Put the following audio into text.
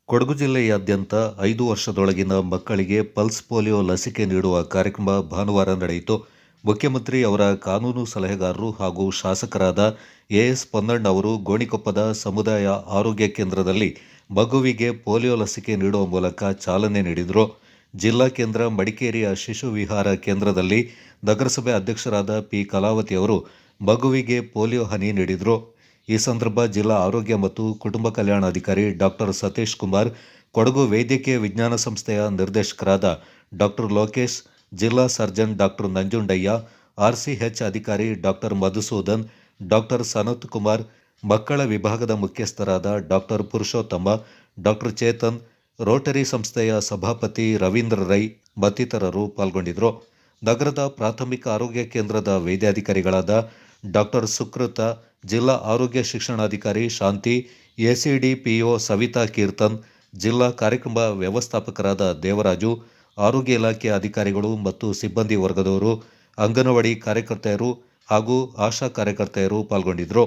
ಕೊಡಗು ಜಿಲ್ಲೆಯಾದ್ಯಂತ 5 ವರ್ಷದೊಳಗಿನ ಮಕ್ಕಳಿಗೆ ಪಲ್ಸ್ ಪೋಲಿಯೋ ಲಸಿಕೆ ನೀಡುವ ಕಾರ್ಯಕ್ರಮ ಭಾನುವಾರ ನಡೆಯಿತು. ಮುಖ್ಯಮಂತ್ರಿ ಅವರ ಕಾನೂನು ಸಲಹೆಗಾರರು ಹಾಗೂ ಶಾಸಕರಾದ ಎಎಸ್ ಪೊನ್ನಣ್ಣ ಅವರು ಗೋಣಿಕೊಪ್ಪದ ಸಮುದಾಯ ಆರೋಗ್ಯ ಕೇಂದ್ರದಲ್ಲಿ ಮಗುವಿಗೆ ಪೋಲಿಯೋ ಲಸಿಕೆ ನೀಡುವ ಮೂಲಕ ಚಾಲನೆ ನೀಡಿದರು. ಜಿಲ್ಲಾ ಕೇಂದ್ರ ಮಡಿಕೇರಿಯ ಶಿಶು ವಿಹಾರ ಕೇಂದ್ರದಲ್ಲಿ ನಗರಸಭೆ ಅಧ್ಯಕ್ಷರಾದ ಪಿ. ಕಲಾವತಿ ಅವರು ಮಗುವಿಗೆ ಪೋಲಿಯೋ ಹನಿ ನೀಡಿದರು. ಈ ಸಂದರ್ಭ ಜಿಲ್ಲಾ ಆರೋಗ್ಯ ಮತ್ತು ಕುಟುಂಬ ಕಲ್ಯಾಣಾಧಿಕಾರಿ ಡಾಕ್ಟರ್ ಸತೀಶ್ ಕುಮಾರ್, ಕೊಡಗು ವೈದ್ಯಕೀಯ ವಿಜ್ಞಾನ ಸಂಸ್ಥೆಯ ನಿರ್ದೇಶಕರಾದ ಡಾಕ್ಟರ್ ಲೋಕೇಶ್, ಜಿಲ್ಲಾ ಸರ್ಜನ್ ಡಾಕ್ಟರ್ ನಂಜುಂಡಯ್ಯ, ಆರ್ಸಿಎಚ್ ಅಧಿಕಾರಿ ಡಾಕ್ಟರ್ ಮಧುಸೂದನ್, ಡಾಕ್ಟರ್ ಸನತ್ ಕುಮಾರ್, ಮಕ್ಕಳ ವಿಭಾಗದ ಮುಖ್ಯಸ್ಥರಾದ ಡಾಕ್ಟರ್ ಪುರುಷೋತ್ತಮ, ಡಾಕ್ಟರ್ ಚೇತನ್, ರೋಟರಿ ಸಂಸ್ಥೆಯ ಸಭಾಪತಿ ರವೀಂದ್ರ ರೈ ಮತ್ತಿತರರು ಪಾಲ್ಗೊಂಡಿದ್ದರು. ನಗರದ ಪ್ರಾಥಮಿಕ ಆರೋಗ್ಯ ಕೇಂದ್ರದ ವೈದ್ಯಾಧಿಕಾರಿಗಳಾದ ಡಾಕ್ಟರ್ ಸುಕೃತ, ಜಿಲ್ಲಾ ಆರೋಗ್ಯ ಶಿಕ್ಷಣಾಧಿಕಾರಿ ಶಾಂತಿ, ಎಸಿಡಿಪಿಒ ಸವಿತಾ ಕೀರ್ತನ್, ಜಿಲ್ಲಾ ಕಾರ್ಯಕ್ರಮ ವ್ಯವಸ್ಥಾಪಕರಾದ ದೇವರಾಜು, ಆರೋಗ್ಯ ಇಲಾಖೆ ಅಧಿಕಾರಿಗಳು ಮತ್ತು ಸಿಬ್ಬಂದಿ ವರ್ಗದವರು, ಅಂಗನವಾಡಿ ಕಾರ್ಯಕರ್ತೆಯರು ಹಾಗೂ ಆಶಾ ಕಾರ್ಯಕರ್ತೆಯರು ಪಾಲ್ಗೊಂಡಿದ್ದರು.